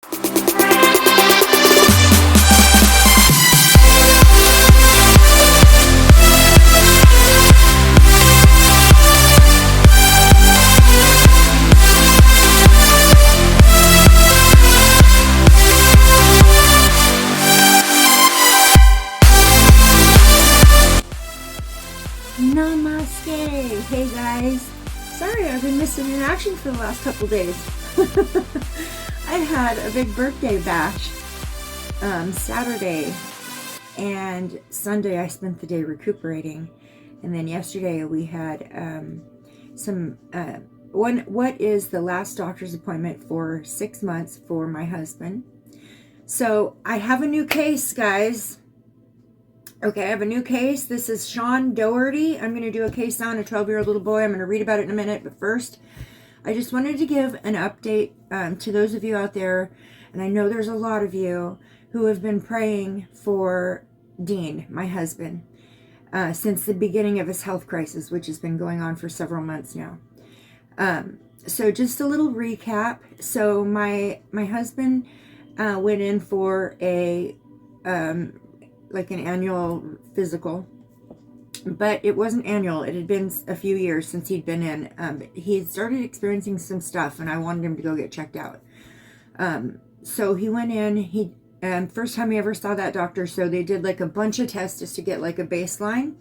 Namaste! Hey guys, sorry I've been missing in action for the last couple days. I had a big birthday bash Saturday, and Sunday I spent the day recuperating, and then yesterday we had what is the last doctor's appointment for 6 months for my husband. So I have a new case, guys. Okay, I have a new case. This is Sean Dougherty. I'm going to do a case on a 12-year-old little boy. I'm going to read about it in a minute. But first, I just wanted to give an update to those of you out there. And I know there's a lot of you who have been praying for Dean, my husband, since the beginning of his health crisis, which has been going on for several months now. So just a little recap. So my husband went in for a like an annual physical, but it wasn't annual. It had been a few years since he'd been in. He had started experiencing some stuff, and I wanted him to go get checked out. So he went in. He first time he ever saw that doctor, so they did like a bunch of tests just to get like a baseline.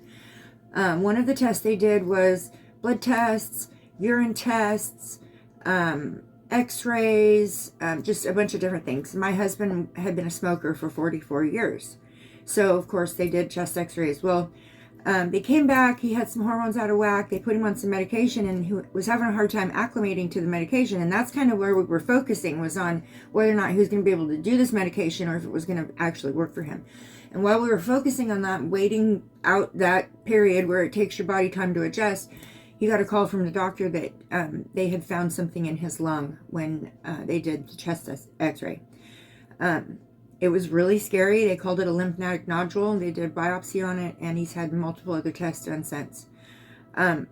One of the tests they did was blood tests, urine tests, x-rays, just a bunch of different things. My husband had been a smoker for 44 years. So, of course, they did chest x-rays. Well, they came back. He had some hormones out of whack. They put him on some medication, and he was having a hard time acclimating to the medication. And that's kind of where we were focusing, was on whether or not he was going to be able to do this medication or if it was going to actually work for him. And while we were focusing on that, waiting out that period where it takes your body time to adjust, he got a call from the doctor that they had found something in his lung when they did the chest x-ray. It was really scary. They called it a lymphatic nodule, and they did a biopsy on it, and he's had multiple other tests done since.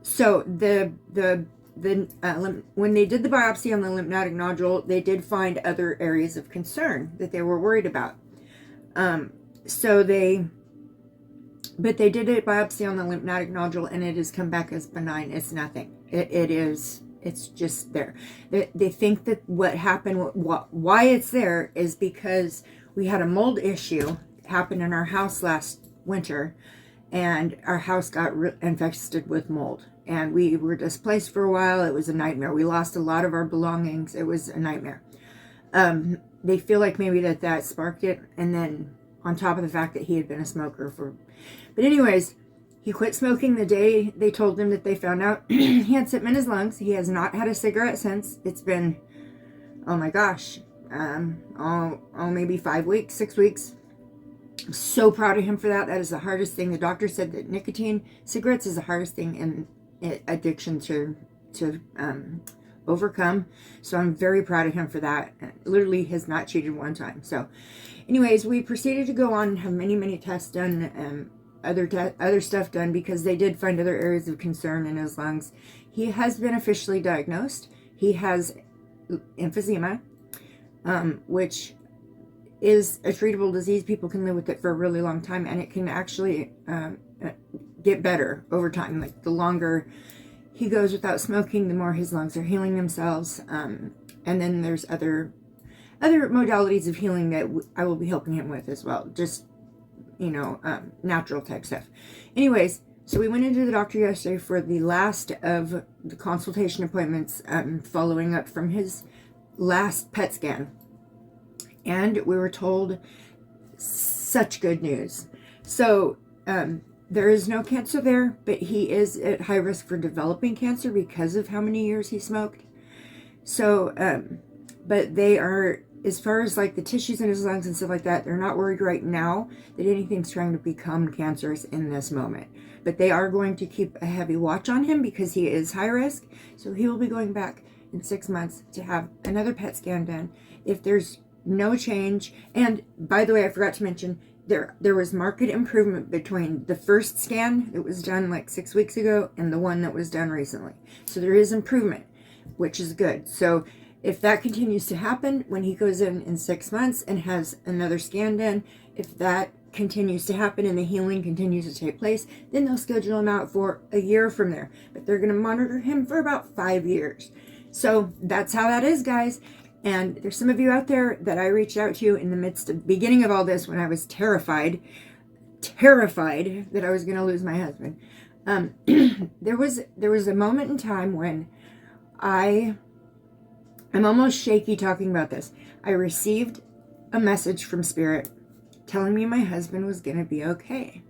So when they did the biopsy on the lymphatic nodule, they did find other areas of concern that they were worried about. But they did a biopsy on the lymphatic nodule, and it has come back as benign. It's nothing. It's just there. They think that what happened, why it's there, is because we had a mold issue happen in our house last winter, and our house got infested with mold, and we were displaced for a while. It was a nightmare. We lost a lot of our belongings. It was a nightmare. They feel like maybe that sparked it, and then on top of the fact that he had been a smoker but anyways, he quit smoking the day they told him that they found out he had something in his lungs. He has not had a cigarette since. It's been, oh my gosh, maybe 5 weeks, 6 weeks. I'm so proud of him for that. That is the hardest thing. The doctor said that cigarettes is the hardest thing in addiction to overcome. So I'm very proud of him for that. Literally has not cheated one time. So anyways, we proceeded to go on and have many tests done, other stuff done, because they did find other areas of concern in his lungs. He has been officially diagnosed. He has emphysema, which is a treatable disease. People can live with it for a really long time, and it can actually get better over time. Like, the longer he goes without smoking, the more his lungs are healing themselves. And then there's other modalities of healing that I will be helping him with as well. Just, natural type stuff. Anyways, so we went into the doctor yesterday for the last of the consultation appointments, following up from his last PET scan. And we were told such good news. So there is no cancer there, but he is at high risk for developing cancer because of how many years he smoked. So, but they are, as far as like the tissues in his lungs and stuff like that, they're not worried right now that anything's trying to become cancerous in this moment. But they are going to keep a heavy watch on him because he is high risk. So he will be going back in 6 months to have another PET scan done. If there's no change, and by the way, I forgot to mention, there was marked improvement between the first scan that was done like 6 weeks ago and the one that was done recently. So there is improvement, which is good. So If that continues to happen when he goes in 6 months and has another scan done, if that continues to happen and the healing continues to take place, then they'll schedule him out for a year from there. But they're going to monitor him for about 5 years. So that's how that is, guys. And there's some of you out there that I reached out to in the midst of beginning of all this when I was terrified that I was going to lose my husband. There was a moment in time when I'm almost shaky talking about this. I received a message from Spirit telling me my husband was going to be okay.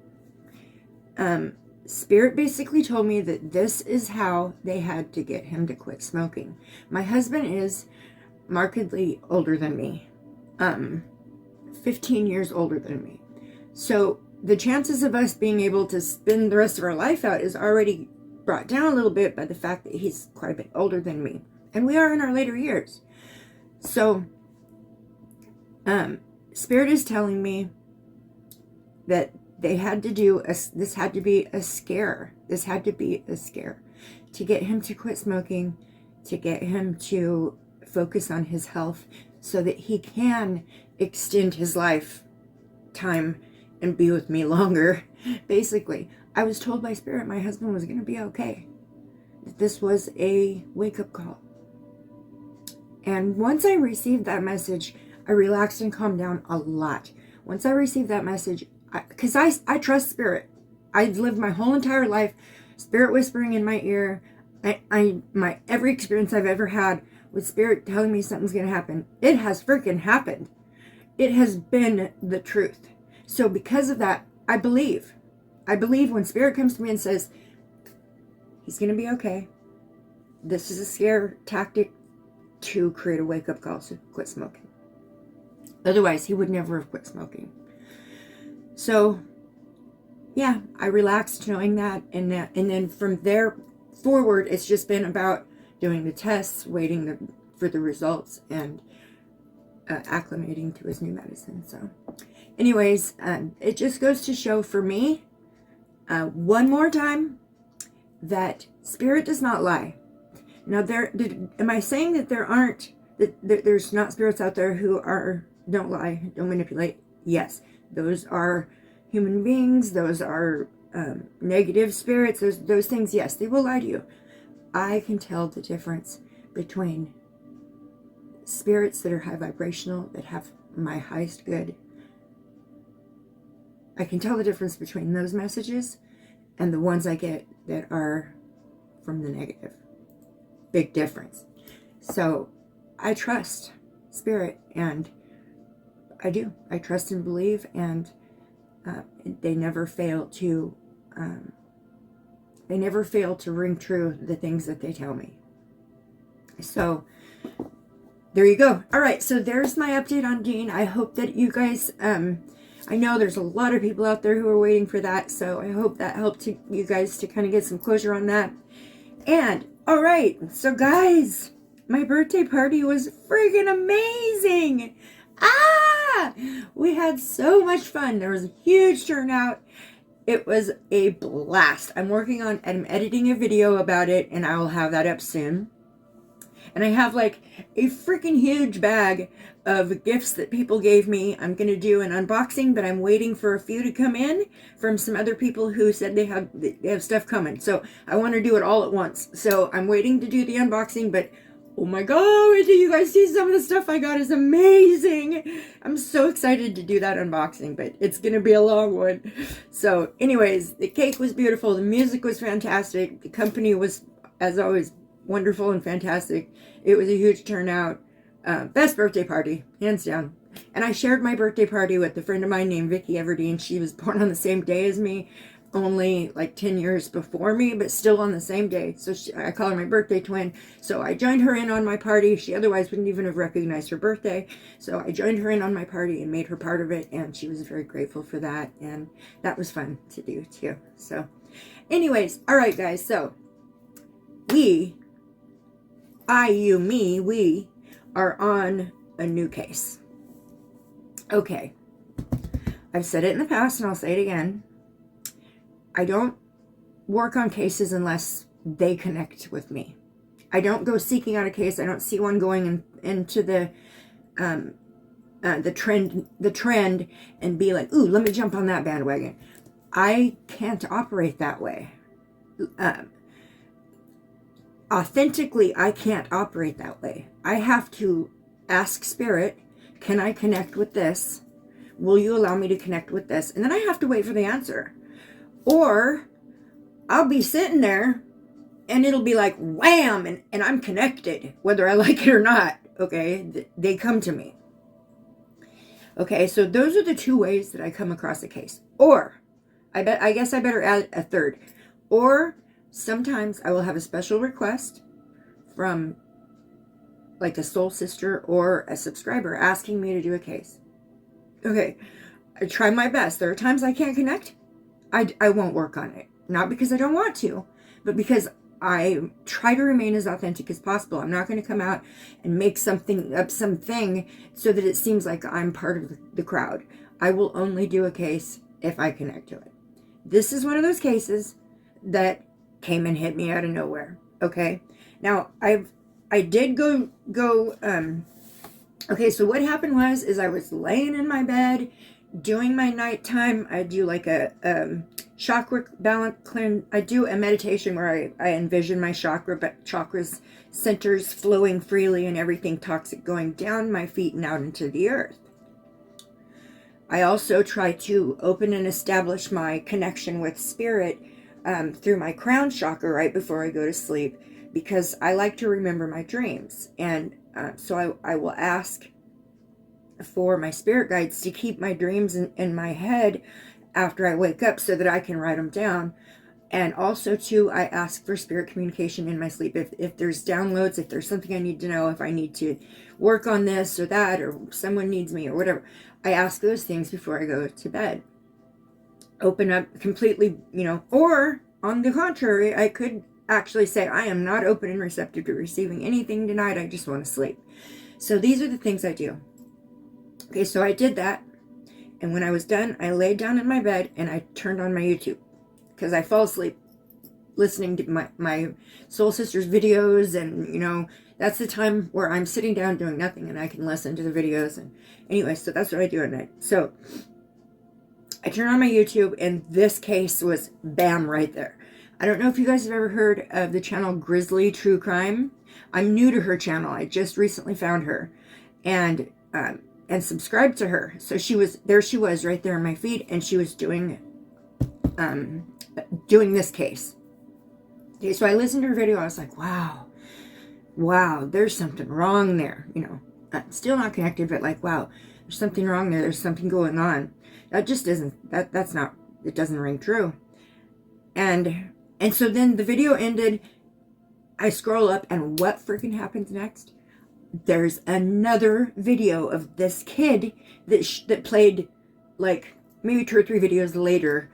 Spirit basically told me that this is how they had to get him to quit smoking. My husband is markedly older than me. 15 years older than me. So the chances of us being able to spend the rest of our life out is already brought down a little bit by the fact that he's quite a bit older than me. And we are in our later years. So, Spirit is telling me that they had to do, this had to be a scare. This had to be a scare to get him to quit smoking, to get him to focus on his health so that he can extend his lifetime and be with me longer. Basically, I was told by Spirit my husband was going to be okay. That this was a wake-up call. And once I received that message, I relaxed and calmed down a lot. Once I received that message, because I trust Spirit. I've lived my whole entire life, Spirit whispering in my ear. My every experience I've ever had with Spirit telling me something's going to happen, it has freaking happened. It has been the truth. So because of that, I believe. I believe when Spirit comes to me and says, he's going to be okay. This is a scare tactic to create a wake-up call to quit smoking. Otherwise, he would never have quit smoking. So, yeah, I relaxed knowing that. And then from there forward, it's just been about doing the tests, waiting for the results, and acclimating to his new medicine. So, anyways, it just goes to show for me, one more time, that Spirit does not lie. Now, am I saying that there's not spirits out there who don't lie, don't manipulate? Yes, those are human beings. Those are negative spirits. Those things, yes, they will lie to you. I can tell the difference between spirits that are high vibrational, that have my highest good. I can tell the difference between those messages and the ones I get that are from the negative. Big difference. So I trust Spirit, and I do. I trust and believe, and they never fail to ring true the things that they tell me. So there you go. All right, so there's my update on Dean. I hope that you guys, I know there's a lot of people out there who are waiting for that, so I hope that helped you guys to kind of get some closure on that. And all right, so guys, my birthday party was friggin' amazing. We had so much fun. There was a huge turnout. It was a blast. I'm editing a video about it, and I will have that up soon. And I have like a freaking huge bag of gifts that people gave me. I'm going to do an unboxing, but I'm waiting for a few to come in from some other people who said they have stuff coming. So I want to do it all at once. So I'm waiting to do the unboxing, but oh my god, wait till you guys see some of the stuff I got. Is amazing. I'm so excited to do that unboxing, but it's going to be a long one. So anyways, the cake was beautiful. The music was fantastic. The company was, as always, wonderful and fantastic. It was a huge turnout. Best birthday party, hands down. And I shared my birthday party with a friend of mine named Vicky Everdeen. She was born on the same day as me, only like 10 years before me, but still on the same day. So I call her my birthday twin. So I joined her in on my party. She otherwise wouldn't even have recognized her birthday. So I joined her in on my party and made her part of it. And she was very grateful for that. And that was fun to do too. So anyways, all right, guys. So we are on a new case. Okay. I've said it in the past and I'll say it again. I don't work on cases unless they connect with me. I don't go seeking out a case. I don't see one going into the trend and be like, ooh, let me jump on that bandwagon. I can't operate that way. Authentically, I can't operate that way. I have to ask Spirit, can I connect with this? Will you allow me to connect with this? And then I have to wait for the answer. Or I'll be sitting there and it'll be like wham, and I'm connected, whether I like it or not. Okay, they come to me. Okay, so those are the two ways that I come across a case. Or I guess I better add a third. Or sometimes I will have a special request from like a soul sister or a subscriber asking me to do a case. Okay, I try my best. There are times I can't connect. I won't work on it. Not because I don't want to, but because I try to remain as authentic as possible. I'm not going to come out and make something so that it seems like I'm part of the crowd. I will only do a case if I connect to it. This is one of those cases that came and hit me out of nowhere. Okay. Now I did go, okay. So what happened was I was laying in my bed doing my nighttime. I do like a, chakra balance cleanse. I do a meditation where I envision my chakras centers flowing freely and everything toxic going down my feet and out into the earth. I also try to open and establish my connection with spirit through my crown chakra right before I go to sleep, because I like to remember my dreams. And so I will ask for my spirit guides to keep my dreams in my head after I wake up so that I can write them down. And also too, I ask for spirit communication in my sleep. If there's downloads, if there's something I need to know, if I need to work on this or that, or someone needs me or whatever, I ask those things before I go to bed. Open up completely, or on the contrary, I could actually say, I am not open and receptive to receiving anything tonight. I just want to sleep. So these are the things I do. Okay, so I did that. And when I was done, I laid down in my bed and I turned on my YouTube, because I fall asleep listening to my soul sisters videos. And, that's the time where I'm sitting down doing nothing and I can listen to the videos. And anyway, so that's what I do at night. So I turned on my YouTube and this case was bam right there. I don't know if you guys have ever heard of the channel Grizzly True Crime. I'm new to her channel. I just recently found her and subscribed to her. So she was right there in my feed, and she was doing this case. Okay, so I listened to her video. I was like, wow, there's something wrong there. I'm still not connected, but like, wow, there's something wrong there. There's something going on. That just isn't, it doesn't ring true. And so then the video ended. I scroll up, and what freaking happens next? There's another video of this kid that played, like maybe 2 or 3 videos later.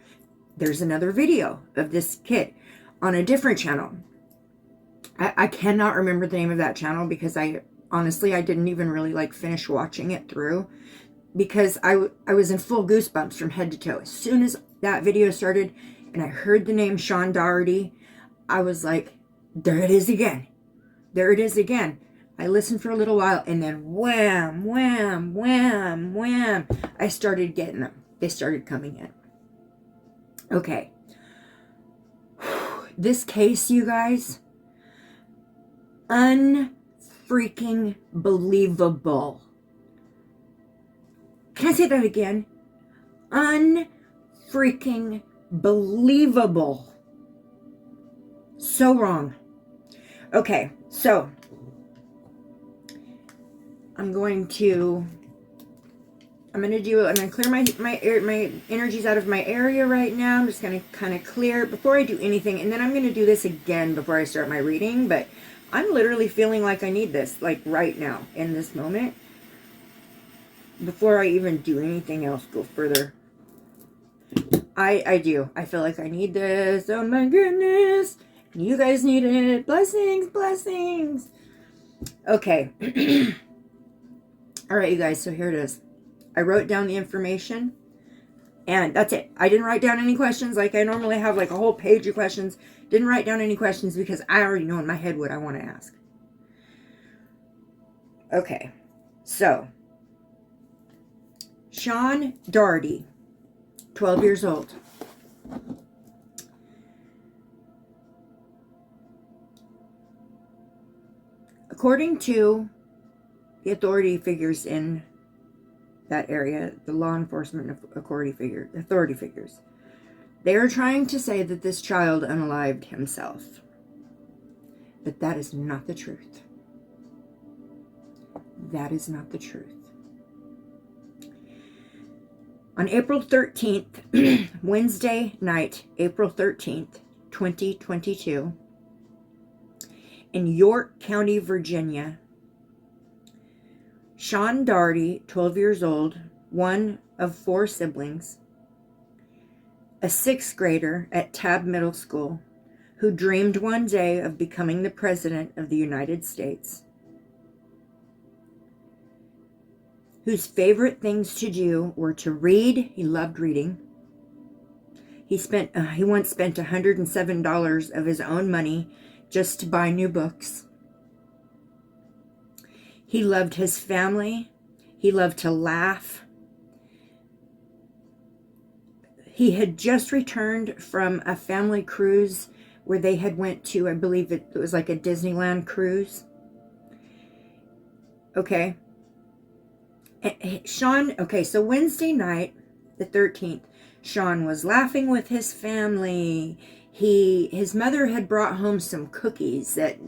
There's another video of this kid on a different channel. I cannot remember the name of that channel, because I didn't even really finish watching it through, because I was in full goosebumps from head to toe. As soon as that video started and I heard the name Sean Dougherty, I was like, there it is again. There it is again. I listened for a little while, and then wham, wham, wham, wham, I started getting them. They started coming in. Okay. This case, you guys, unfreaking believable. Can I say that again? Unfreaking believable. So wrong. Okay, so I'm going to clear my energies out of my area right now. I'm just going to kind of clear before I do anything. And then I'm going to do this again before I start my reading. But I'm literally feeling like I need this, like right now, in this moment. Before I even do anything else, go further. I do. I feel like I need this. Oh my goodness. You guys need it. Blessings, blessings. Okay. All right, you guys, so here it is. I wrote down the information, and that's it. I didn't write down any questions like I normally have, like a whole page of questions. Didn't write down any questions because I already know in my head what I want to ask. Okay, so Sean Dougherty, 12 years old. According to the authority figures in that area, the law enforcement authority figures, they are trying to say that this child unalived himself. But that is not the truth. That is not the truth. On April 13th, Wednesday night, April 13th, 2022, in York County, Virginia, Sean Dougherty, 12 years old, one of 4 siblings, a 6th grader at Tabb Middle School, who dreamed one day of becoming the President of the United States, whose favorite things to do were to read. He loved reading. He once spent $107 of his own money just to buy new books. He loved his family. He loved to laugh. He had just returned from a family cruise where they had went to, I believe it was like a Disneyland cruise. Okay. Sean, okay, so Wednesday night, the 13th, Sean was laughing with his family. His mother had brought home some cookies that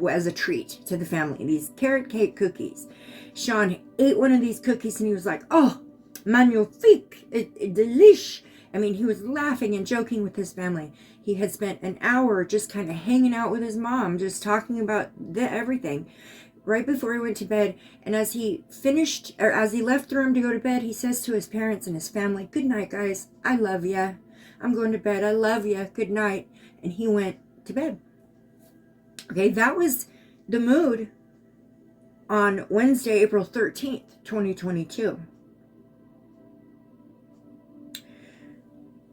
as a treat to the family, these carrot cake cookies. Sean ate one of these cookies and he was like, "Oh, magnifique, delish." I mean, he was laughing and joking with his family. He had spent an hour just kind of hanging out with his mom, just talking about everything right before he went to bed. And as he left the room to go to bed, he says to his parents and his family, "Good night, guys. I love ya. I'm going to bed. I love ya. Good night." And he went to bed. Okay, that was the mood on Wednesday, April 13th, 2022.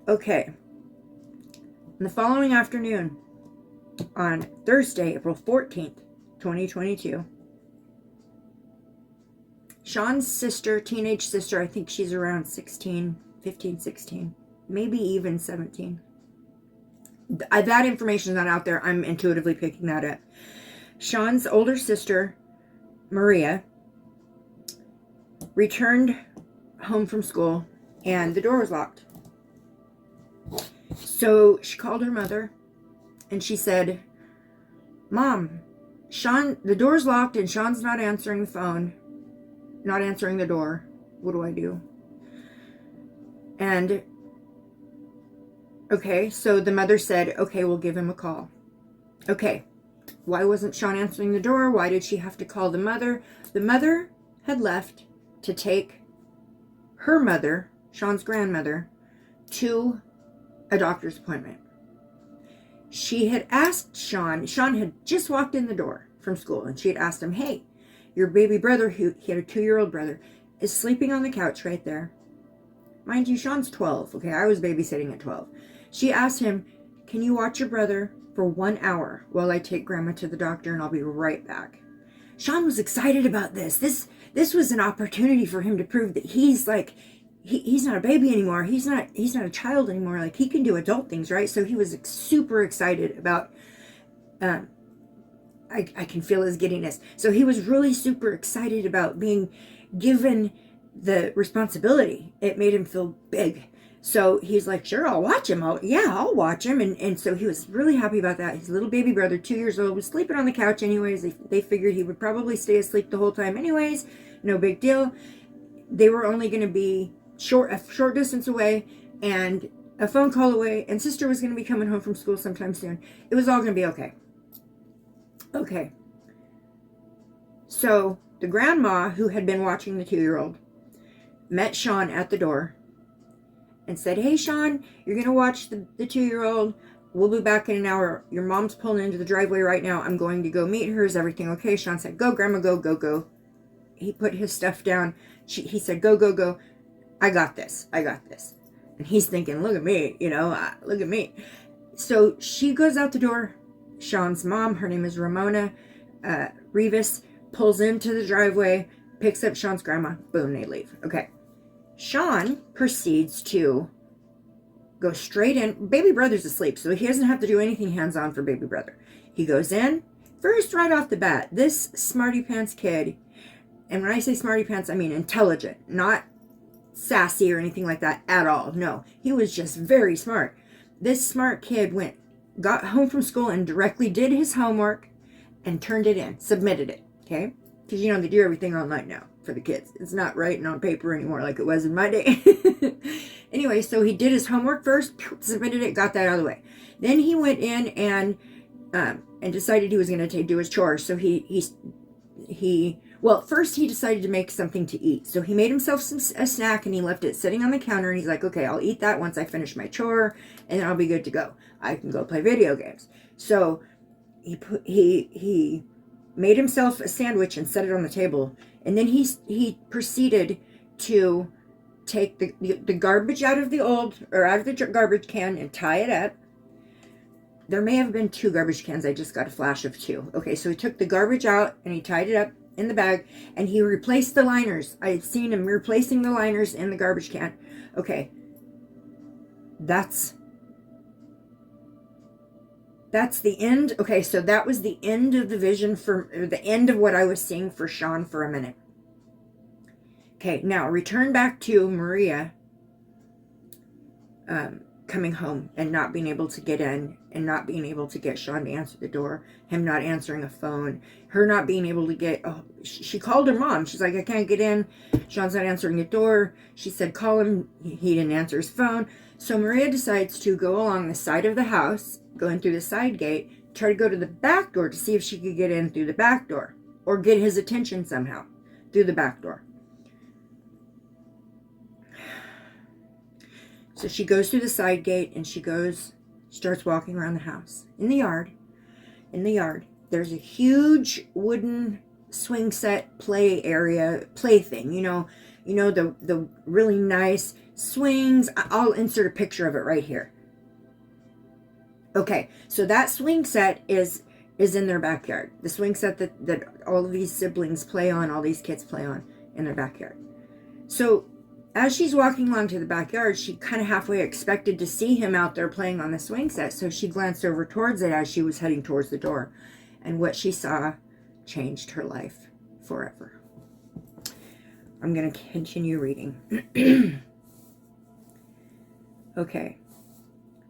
Okay. In the following afternoon, on Thursday, April 14th, 2022, Sean's sister, teenage sister, I think she's around 16, 15, 16, maybe even 17. That information is not out there. I'm intuitively picking that up. Sean's older sister, Maria, returned home from school and the door was locked. So she called her mother and she said, "Mom, the door's locked and Sean's not answering the phone, not answering the door. What do I do?" And okay, so the mother said, "Okay, we'll give him a call." Okay, why wasn't Sean answering the door? Why did she have to call the mother? The mother had left to take her mother, Sean's grandmother, to a doctor's appointment. She had asked Sean had just walked in the door from school, and she had asked him, "Hey, your baby brother," he had a 2-year-old brother, "is sleeping on the couch right there." Mind you, Sean's 12. Okay, I was babysitting at 12. She asked him, "Can you watch your brother for 1 hour while I take grandma to the doctor and I'll be right back?" Sean was excited about this. This was an opportunity for him to prove that he's like, he's not a baby anymore. He's not a child anymore. Like, he can do adult things, right? So he was super excited about, I can feel his giddiness. So he was really super excited about being given the responsibility. It made him feel big. So he's like, "Sure, I'll watch him. I'll watch him." And so he was really happy about that. His little baby brother, 2 years old, was sleeping on the couch anyways. They figured he would probably stay asleep the whole time anyways. No big deal. They were only going to be a short distance away and a phone call away, and sister was going to be coming home from school sometime soon. It was all going to be okay. Okay. So the grandma, who had been watching the 2-year-old, met Sean at the door and said, "Hey, Sean, you're going to watch the 2-year-old. We'll be back in an hour. Your mom's pulling into the driveway right now. I'm going to go meet her. Is everything okay?" Sean said, "Go, Grandma, go, go, go." He put his stuff down. He said, "Go, go, go. I got this. I got this." And he's thinking, look at me, look at me. So she goes out the door. Sean's mom, her name is Ramona Rivas, pulls into the driveway, picks up Sean's grandma. Boom, they leave. Okay. Sean proceeds to go straight in. Baby brother's asleep, so he doesn't have to do anything hands-on for baby brother. He goes in. First, right off the bat, this smarty pants kid, and when I say smarty pants, I mean intelligent, not sassy or anything like that at all. No, he was just very smart. This smart kid got home from school and directly did his homework and turned it in, submitted it, okay? Because, you know, they do everything online now for the kids. It's not writing on paper anymore like it was in my day. Anyway, so he did his homework first, submitted it, got that out of the way. Then he went in and decided he was going to do his chores. So well, first he decided to make something to eat. So he made himself a snack and he left it sitting on the counter. And he's like, okay, I'll eat that once I finish my chore and then I'll be good to go. I can go play video games. So he made himself a sandwich and set it on the table. And then he proceeded to take the garbage out of the garbage can and tie it up. There may have been 2 garbage cans. I just got a flash of 2. Okay, so he took the garbage out and he tied it up in the bag and he replaced the liners. I had seen him replacing the liners in the garbage can. Okay, that's the end. Okay, so that was the end of the vision the end of what I was seeing for Sean for a minute. Okay, now return back to Maria coming home and not being able to get in and not being able to get Sean to answer the door, him not answering a phone, her not being able to get, she called her mom. She's like, I can't get in. Sean's not answering the door. She said, call him. He didn't answer his phone. So Maria decides to go along the side of the house, going through the side gate, try to go to the back door to see if she could get in through the back door or get his attention somehow through the back door. So she goes through the side gate and she starts walking around the house. In the yard, there's a huge wooden swing set play thing. You know the really nice swings. I'll insert a picture of it right here. Okay, so that swing set is in their backyard. The swing set that all of these siblings play on, all these kids play on in their backyard. So as she's walking along to the backyard, she kind of halfway expected to see him out there playing on the swing set. So she glanced over towards it as she was heading towards the door. And what she saw changed her life forever. I'm going to continue reading. Okay.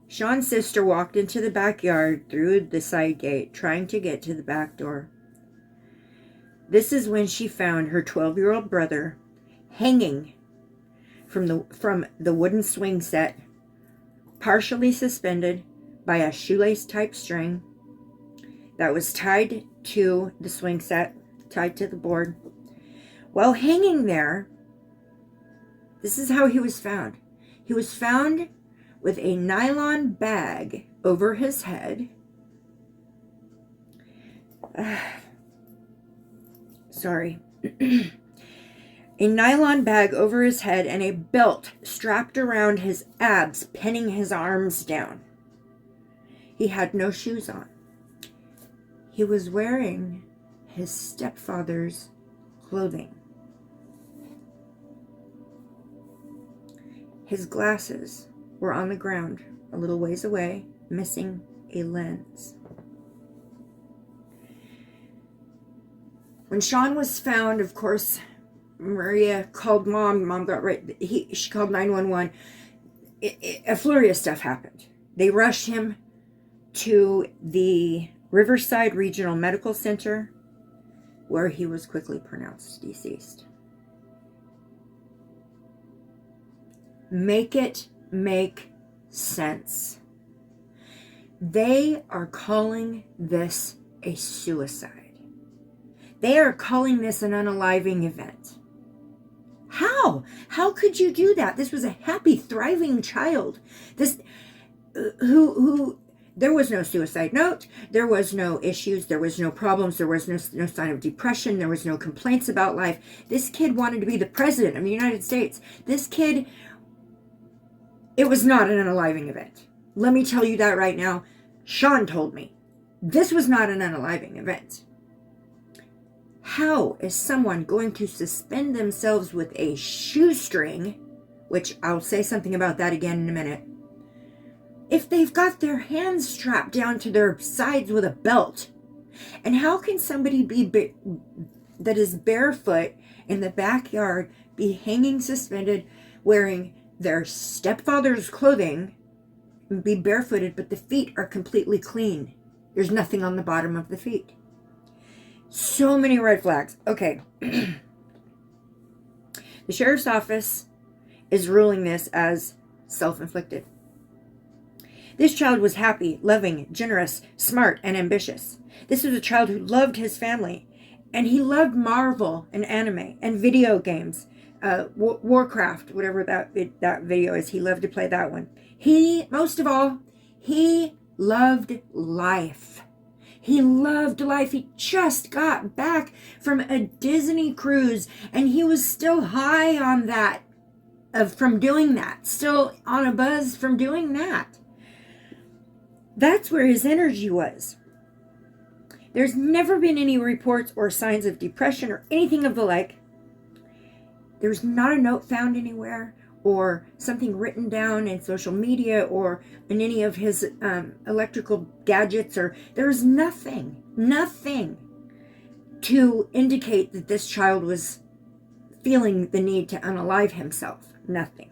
Sean's sister walked into the backyard through the side gate, trying to get to the back door. This is when she found her 12-year-old brother hanging from the wooden swing set, partially suspended by a shoelace-type string that was tied to the swing set, tied to the board. While hanging there, this is how he was found. He was found with a nylon bag over his head. Sorry. A nylon bag over his head and a belt strapped around his abs, pinning his arms down. He had no shoes on. He was wearing his stepfather's clothing. His glasses were on the ground a little ways away, missing a lens. When Sean was found, of course, Maria called mom. Mom got she called 911. A flurry of stuff happened. They rushed him to the Riverside Regional Medical Center, where he was quickly pronounced deceased. Make it make sense. They are calling this a suicide. They are calling this an unaliving event. How? How could you do that? This was a happy, thriving child. This, who there was no suicide note. There was no issues. There was no problems. There was no sign of depression. There was no complaints about life. This kid wanted to be the president of the United States. This kid, it was not an unaliving event. let me tell you that right now. Sean told me this was not an unaliving event. How is someone going to suspend themselves with a shoestring, which I'll say something about that again in a minute, if they've got their hands strapped down to their sides with a belt? And how can somebody that is barefoot in the backyard be hanging suspended, wearing their stepfather's clothing, and be barefooted, but the feet are completely clean? There's nothing on the bottom of the feet. So many red flags. Okay. The sheriff's office is ruling this as self-inflicted. This child was happy, loving, generous, smart, and ambitious. This was a child who loved his family, and he loved Marvel and anime and video games, Warcraft, whatever that video is. He loved to play that one. Most of all, he loved life. He loved life. He just got back from a Disney cruise, and he was still high on that, from doing that, still on a buzz from doing that. That's where his energy was. There's never been any reports or signs of depression or anything of the like. There's not a note found anywhere or something written down in social media or in any of his electrical gadgets, or there's nothing to indicate that this child was feeling the need to unalive himself. Nothing.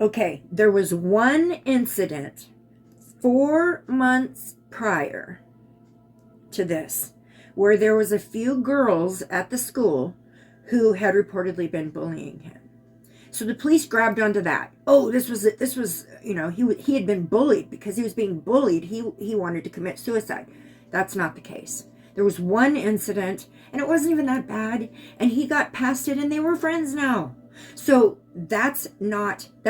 Okay, there was one incident 4 months prior to this where there was a few girls at the school who had reportedly been bullying him. So the police grabbed onto that. Oh, this was he had been bullied. Because he was being bullied, he wanted to commit suicide. That's not the case. There was one incident, and it wasn't even that bad, and he got past it, and they were friends now. So that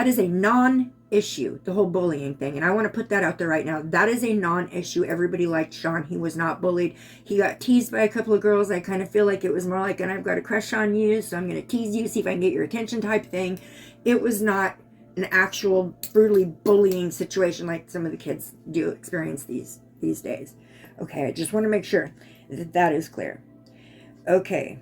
is a non-issue, the whole bullying thing. And I want to put that out there right now. That is a non-issue. Everybody liked Sean. He was not bullied. He got teased by a couple of girls. I kind of feel like it was more like, and I've got a crush on you, so I'm going to tease you, see if I can get your attention type thing. It was not an actual brutally bullying situation like some of the kids do experience these days. Okay, I just want to make sure that is clear. Okay.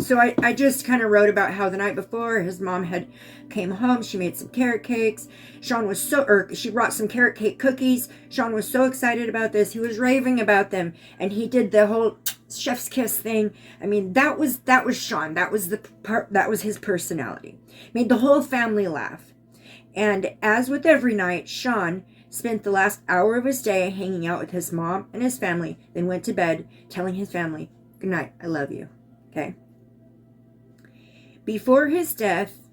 So I just kind of wrote about how the night before his mom had came home. She made some carrot cakes. She brought some carrot cake cookies. Sean was so excited about this. He was raving about them, and he did the whole chef's kiss thing. I mean, that was Sean. That was his personality. Made the whole family laugh. And as with every night, Sean spent the last hour of his day hanging out with his mom and his family, then went to bed telling his family, "Good night, I love you." Okay? Before his death,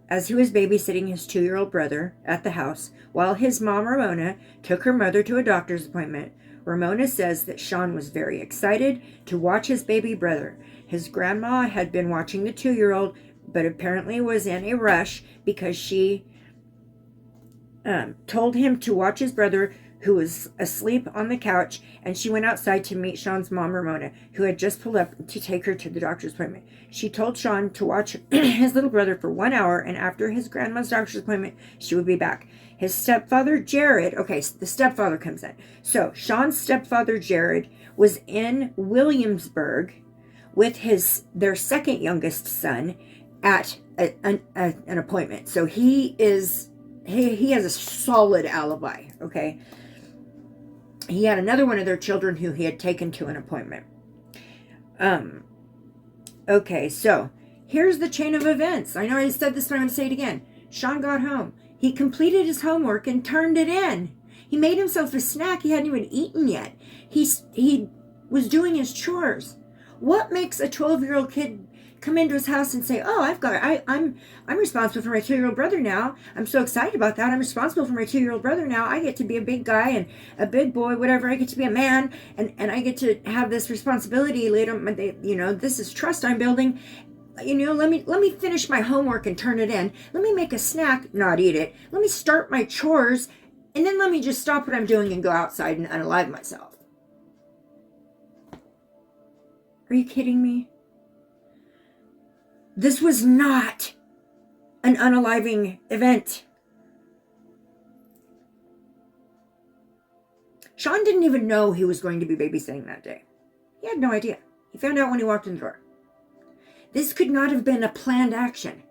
as he was babysitting his 2-year-old brother at the house, while his mom, Ramona, took her mother to a doctor's appointment, Ramona says that Sean was very excited to watch his baby brother. His grandma had been watching the 2-year-old, but apparently was in a rush because she told him to watch his brother, who was asleep on the couch, and she went outside to meet Sean's mom, Ramona, who had just pulled up to take her to the doctor's appointment. She told Sean to watch his little brother for 1 hour, and after his grandma's doctor's appointment, she would be back. His stepfather, Jared, okay, the stepfather comes in. So Sean's stepfather, Jared, was in Williamsburg with their second youngest son at an appointment. So he has a solid alibi, okay? He had another one of their children who he had taken to an appointment. Okay, so here's the chain of events. I know I said this, but I'm going to say it again. Sean got home. He completed his homework and turned it in. He made himself a snack he hadn't even eaten yet. He was doing his chores. What makes a 12-year-old kid come into his house and say, "Oh, I'm responsible for my 2-year-old brother now. I'm so excited about that. I'm responsible for my 2-year-old brother now. I get to be a big guy and a big boy, whatever. I get to be a man, and I get to have this responsibility later. This is trust I'm building. Let me finish my homework and turn it in. Let me make a snack, not eat it. Let me start my chores, and then let me just stop what I'm doing and go outside and unalive myself." Are you kidding me? This was not an unaliving event. Sean didn't even know he was going to be babysitting that day. He had no idea. He found out when he walked in the door. This could not have been a planned action.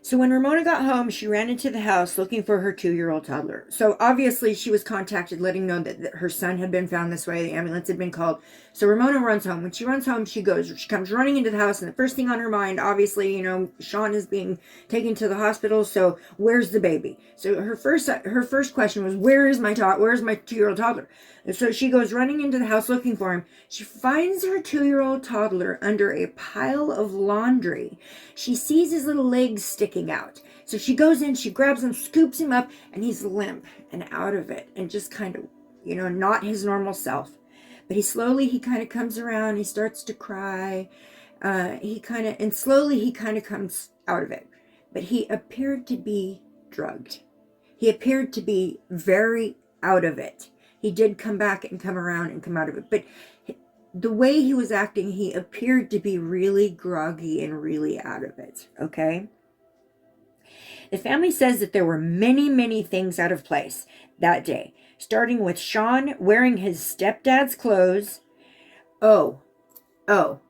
So when Ramona got home, she ran into the house looking for her 2-year-old toddler. So obviously she was contacted letting know that her son had been found this way. The ambulance had been called. So Ramona runs home. When she runs home, she comes running into the house. And the first thing on her mind, obviously, you know, Sean is being taken to the hospital. So where's the baby? So her first question was, where's my 2-year-old toddler? And so she goes running into the house looking for him. She finds her 2-year-old toddler under a pile of laundry. She sees his little legs sticking out. So she goes in, she grabs him, scoops him up, and he's limp and out of it and just kind of, you know, not his normal self. But he kind of comes around, he starts to cry. Slowly he kind of comes out of it. But he appeared to be drugged. He appeared to be very out of it. He did come back and come around and come out of it. But the way he was acting, he appeared to be really groggy and really out of it. Okay? The family says that there were many, many things out of place that day. Starting with Sean wearing his stepdad's clothes. Oh,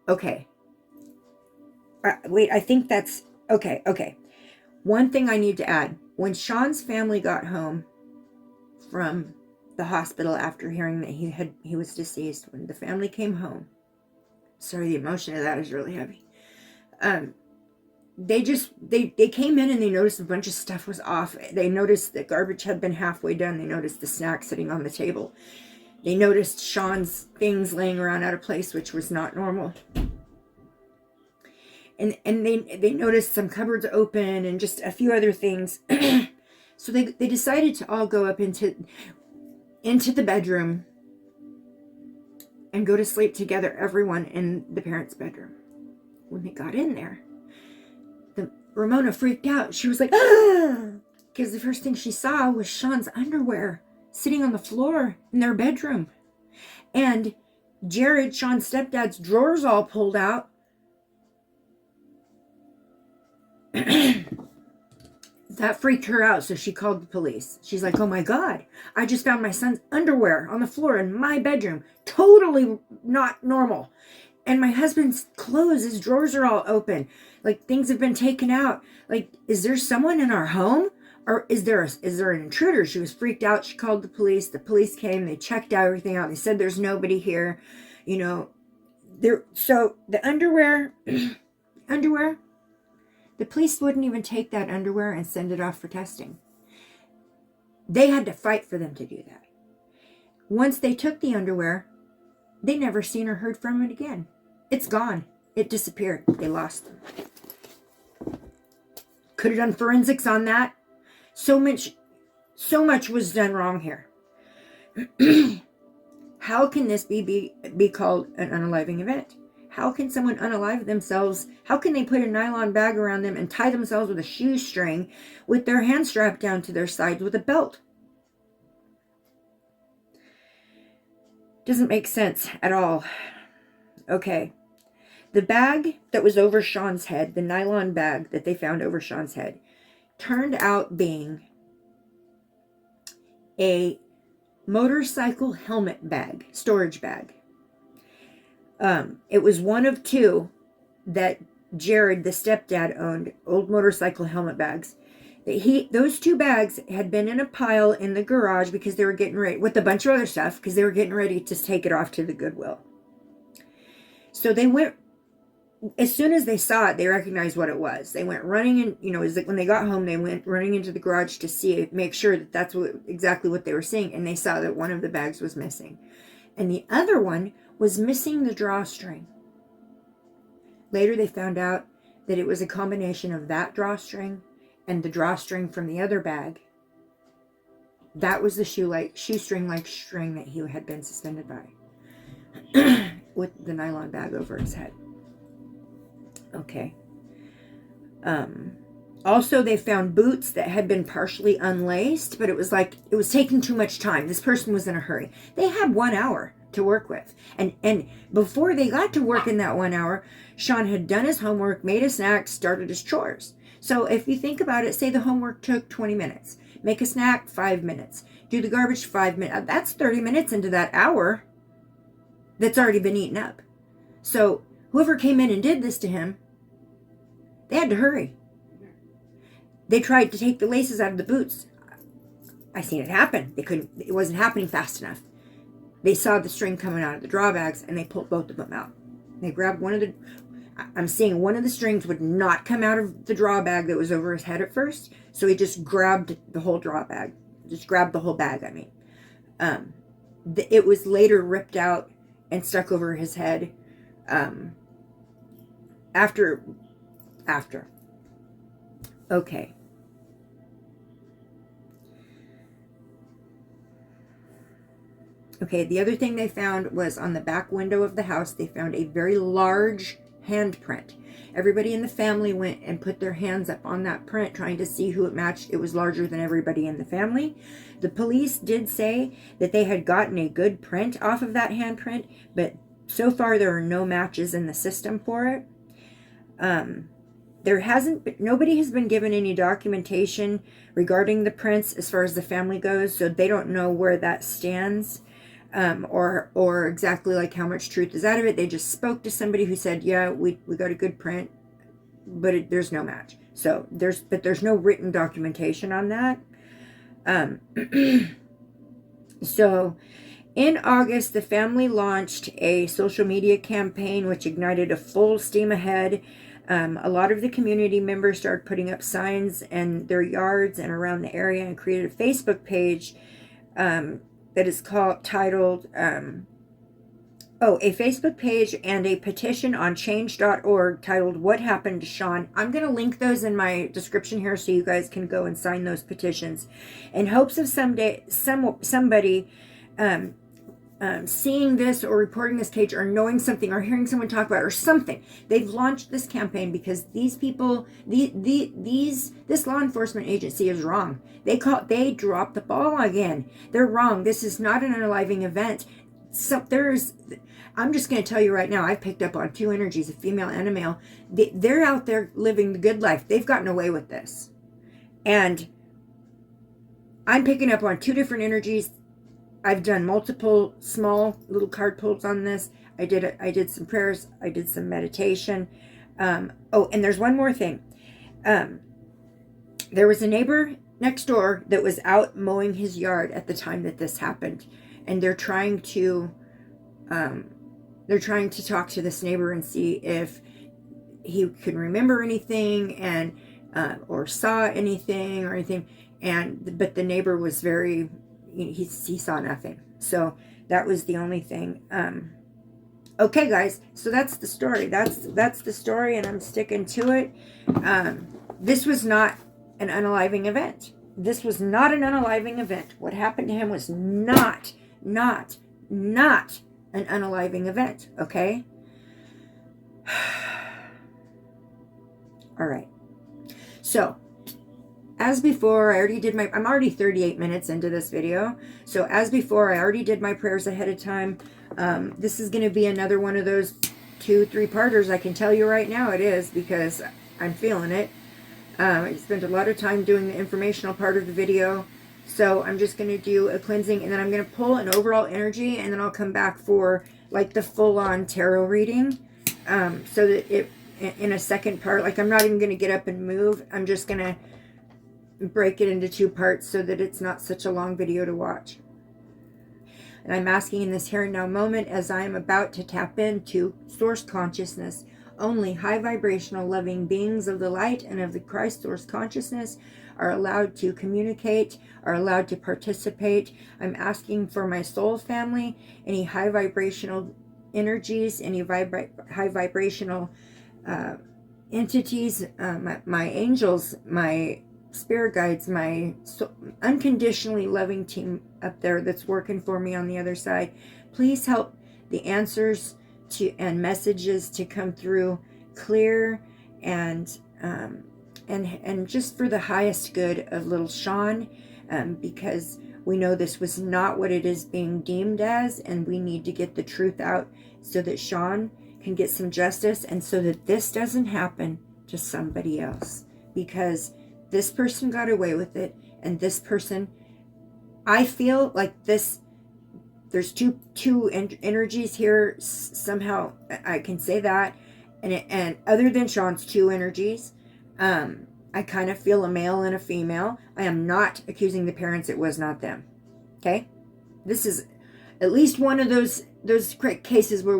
okay. Wait, I think that's... Okay. One thing I need to add. When Sean's family got home from the hospital after hearing that he was deceased, when the family came home, sorry, the emotion of that is really heavy. They came in and they noticed a bunch of stuff was off. They noticed that garbage had been halfway done. They noticed the snacks sitting on the table. They noticed Sean's things laying around out of place, which was not normal. And they noticed some cupboards open and just a few other things. So they decided to all go up into the bedroom and go to sleep together, everyone in the parents' bedroom. When they got in there, Ramona freaked out. She was like, ah! Because the first thing she saw was Sean's underwear sitting on the floor in their bedroom. And Jared, Sean's stepdad's drawers all pulled out. That freaked her out, so she called the police. She's like, oh my God, I just found my son's underwear on the floor in my bedroom. Totally not normal. And my husband's clothes, his drawers are all open. Like, things have been taken out. Like, is there someone in our home? Or is there an intruder? She was freaked out. She called the police. The police came. They checked everything out. They said there's nobody here. You know, so the underwear, the police wouldn't even take that underwear and send it off for testing. They had to fight for them to do that. Once they took the underwear, they never seen or heard from it again. It's gone. It disappeared. They lost them. Could have done forensics on that. So much was done wrong here. How can this be called an unaliving event? How can someone unalive themselves? How can they put a nylon bag around them and tie themselves with a shoestring with their hands strapped down to their sides with a belt? Doesn't make sense at all. Okay. The bag that was over Sean's head, the nylon bag that they found over Sean's head, turned out being a motorcycle helmet bag, storage bag. It was one of two that Jared, the stepdad, owned, old motorcycle helmet bags. Those two bags had been in a pile in the garage because they were getting ready, with a bunch of other stuff, because they were getting ready to take it off to the Goodwill. So they went, as soon as they saw it, they recognized what it was. They went running in, you know, when they got home, they went running into the garage to make sure that that's exactly what they were seeing. And they saw that one of the bags was missing. And the other one was missing the drawstring. Later, they found out that it was a combination of that drawstring and the drawstring from the other bag. That was the shoestring-like string that he had been suspended by, with the nylon bag over his head. Okay. Also, they found boots that had been partially unlaced, but it was like it was taking too much time. This person was in a hurry. They had 1 hour to work with. And before they got to work in that 1 hour, Sean had done his homework, made a snack, started his chores. So if you think about it, say the homework took 20 minutes. Make a snack, 5 minutes. Do the garbage, 5 minutes. That's 30 minutes into that hour that's already been eaten up. So whoever came in and did this to him, they had to hurry. They tried to take the laces out of the boots. I seen it happen. They couldn't, it wasn't happening fast enough. They saw the string coming out of the drawbags and they pulled both of them out. They grabbed one of the, I'm seeing one of the strings would not come out of the drawbag that was over his head at first. So he just grabbed the whole drawbag. Just grabbed the whole bag, I mean. It was later ripped out and stuck over his head after. Okay. Okay, the other thing they found was on the back window of the house, they found a very large handprint. Everybody in the family went and put their hands up on that print trying to see who it matched. It was larger than everybody in the family. The police did say that they had gotten a good print off of that handprint, but so far there are no matches in the system for it. Nobody has been given any documentation regarding the prints as far as the family goes, so they don't know where that stands. Or exactly like how much truth is out of it. They just spoke to somebody who said, yeah, we got a good print, but there's no match. So there's no written documentation on that. So in August, the family launched a social media campaign which ignited a full steam ahead. A lot of the community members started putting up signs in their yards and around the area and created a Facebook page that is titled, a Facebook page and a petition on change.org titled What Happened to Sean. I'm going to link those in my description here so you guys can go and sign those petitions in hopes of somebody seeing this or reporting this page or knowing something or hearing someone talk about it or something. They've launched this campaign because these people, this law enforcement agency is wrong. They dropped the ball again. They're wrong. This is not an unaliving event. So I'm just going to tell you right now, I've picked up on two energies, a female and a male. They're out there living the good life. They've gotten away with this. And I'm picking up on two different energies. I've done multiple small little card pulls on this. I did some prayers. I did some meditation. And there's one more thing. There was a neighbor next door that was out mowing his yard at the time that this happened. And they're trying to talk to this neighbor and see if he can remember anything and or saw anything or anything. But the neighbor was very, he saw nothing. So that was the only thing. Okay, guys. So that's the story. That's the story, and I'm sticking to it. This was not an unaliving event. This was not an unaliving event. What happened to him was not an unaliving event. Okay. All right. So, as before, I'm already 38 minutes into this video. So as before, I already did my prayers ahead of time. This is going to be another one of those 2-3 parters. I can tell you right now it is, because I'm feeling it. I spent a lot of time doing the informational part of the video. So I'm just going to do a cleansing, and then I'm going to pull an overall energy, and then I'll come back for like the full-on tarot reading. So that in a second part, like I'm not even going to get up and move. I'm just going to break it into 2 parts so that it's not such a long video to watch. And I'm asking in this here and now moment, as I am about to tap into source consciousness, only high vibrational loving beings of the light and of the Christ source consciousness are allowed to communicate, are allowed to participate. I'm asking for my soul family, any high vibrational energies, any high vibrational entities, my angels, my spirit guides, my unconditionally loving team up there that's working for me on the other side. Please help the answers and messages to come through clear and and just for the highest good of little Sean, because we know this was not what it is being deemed as, and we need to get the truth out so that Sean can get some justice, and so that this doesn't happen to somebody else, because this person got away with it, and this person, I feel like this, there's two energies here somehow. I can say that, and other than Sean's two energies, I kind of feel a male and a female. I am not accusing the parents. It was not them. Okay, this is at least one of those cases where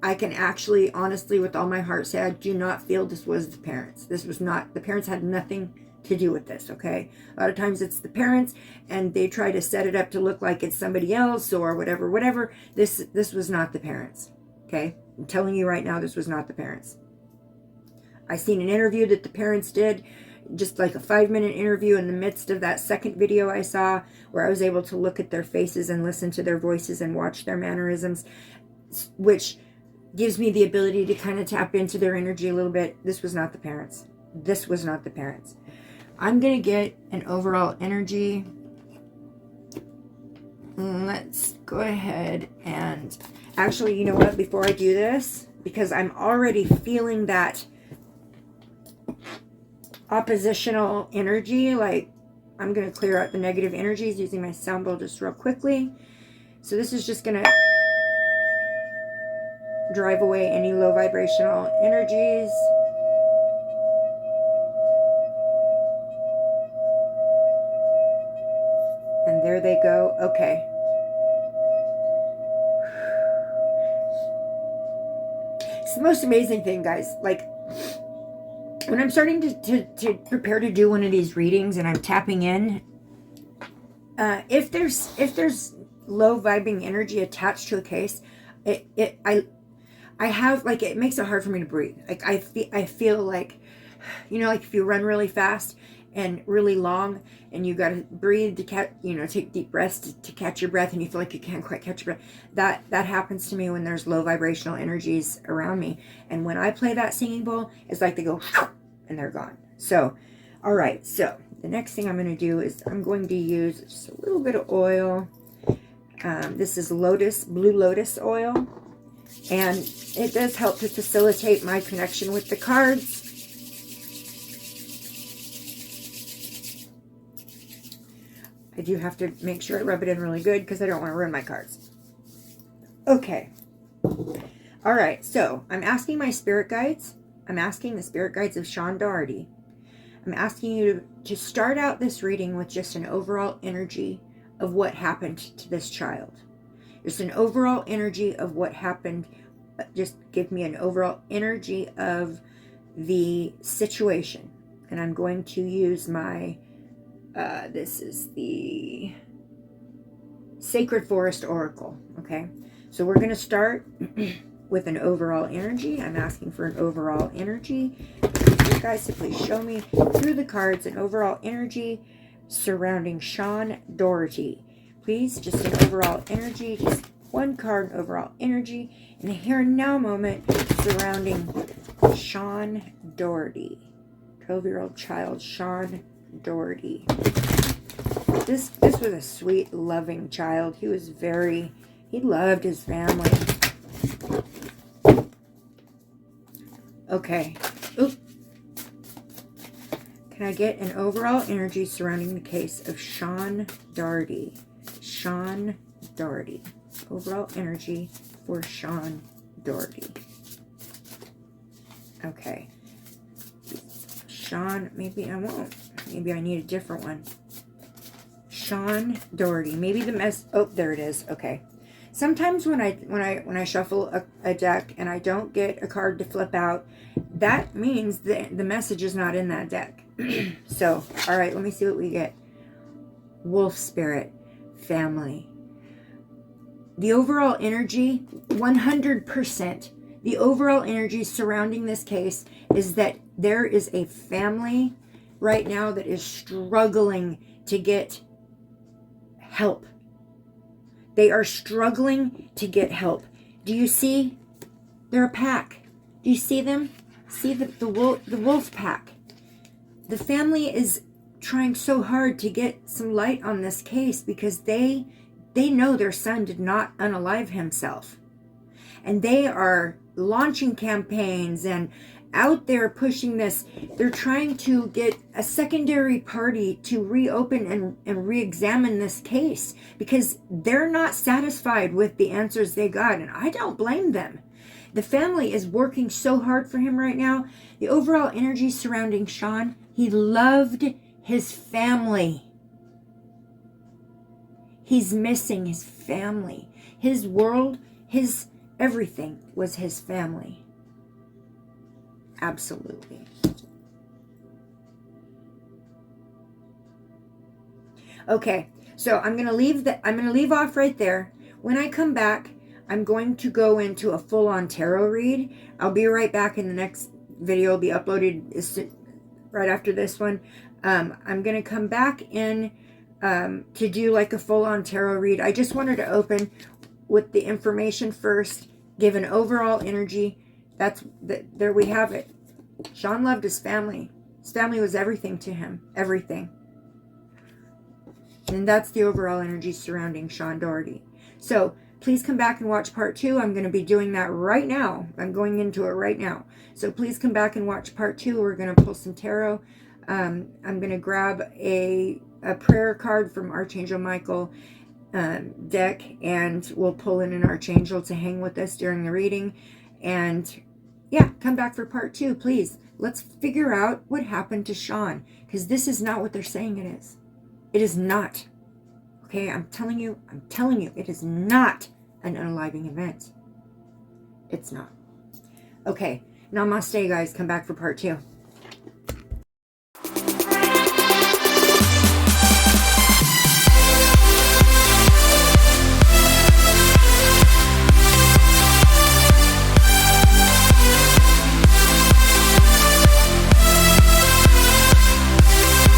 I can actually, honestly, with all my heart, say I do not feel this was the parents. This was not, the parents had nothing to do with this, okay? A lot of times it's the parents, and they try to set it up to look like it's somebody else or whatever. This was not the parents, okay? I'm telling you right now, this was not the parents. I seen an interview that the parents did, just like a 5-minute interview in the midst of that second video I saw, where I was able to look at their faces and listen to their voices and watch their mannerisms, which gives me the ability to kind of tap into their energy a little bit. This was not the parents. This was not the parents. I'm going to get an overall energy. Let's go ahead and actually, you know what, before I do this, because I'm already feeling that oppositional energy, like I'm going to clear out the negative energies using my sound bowl just real quickly. So this is just going to drive away any low vibrational energies. And there they go. Okay. It's the most amazing thing, guys. Like, when I'm starting to prepare to do one of these readings and I'm tapping in, if there's low vibing energy attached to a case, I have, like, it makes it hard for me to breathe. Like, I feel like, you know, like if you run really fast and really long, and you got to breathe to catch, you know, take deep breaths to catch your breath, and you feel like you can't quite catch your breath. That happens to me when there's low vibrational energies around me. And when I play that singing bowl, it's like they go and they're gone. So, all right. So the next thing I'm going to do is I'm going to use just a little bit of oil. This is blue lotus oil, and it does help to facilitate my connection with the cards. I do have to make sure I rub it in really good because I don't want to ruin my cards. Okay. All right. So I'm asking my spirit guides. I'm asking the spirit guides of Sean Dougherty. I'm asking you to start out this reading with just an overall energy of what happened to this child. Just an overall energy of what happened. Just give me an overall energy of the situation. And I'm going to use my... this is the Sacred Forest Oracle, okay? So we're going to start with an overall energy. I'm asking for an overall energy. You guys to please show me through the cards an overall energy surrounding Sean Dougherty. Please, just an overall energy, just one card, overall energy, in the here and now moment surrounding Sean Dougherty. 12-year-old child, Sean Dougherty. This was a sweet, loving child. He loved his family. Okay. Oop. Can I get an overall energy surrounding the case of Sean Dougherty? Sean Dougherty. Overall energy for Sean Dougherty. Okay. Sean, maybe I won't. Maybe I need a different one. Sean Dougherty. Maybe the mess. Oh, there it is. Okay. Sometimes when I shuffle a deck and I don't get a card to flip out, that means the message is not in that deck. So, all right, let me see what we get. Wolf Spirit, family. The overall energy, 100%. The overall energy surrounding this case is that there is a family right now that is struggling to get help. They are struggling to get help. Do you see? They're a pack. Do you see them? See the wolf pack. the family is trying so hard to get some light on this case because they know their son did not unalive himself. And they are launching campaigns and out there pushing this. They're trying to get a secondary party to reopen and re-examine this case because they're not satisfied with the answers they got. And I don't blame them. The family is working so hard for him right now. The overall energy surrounding Sean, he loved his family. He's missing his family. His world, his everything was his family. Absolutely. Okay, so I'm gonna leave off right there. When I come back, I'm going to go into a full-on tarot read. I'll be right back in the next video. Will be uploaded right after this one. I'm going to come back in to do like a full-on tarot read. I just wanted to open with the information first, give an overall energy. There we have it. Sean loved his family. His family was everything to him. Everything. And that's the overall energy surrounding Sean Dougherty. So please come back and watch part 2. I'm going to be doing that right now. I'm going into it right now. So please come back and watch part 2. We're going to pull some tarot. I'm going to grab a prayer card from Archangel Michael deck, and we'll pull in an Archangel to hang with us during the reading. And yeah, come back for part 2, please. Let's figure out what happened to Sean, because this is not what they're saying it is. It is not. Okay, I'm telling you, it is not an unaliving event. It's not. Okay, namaste, guys. Come back for part 2.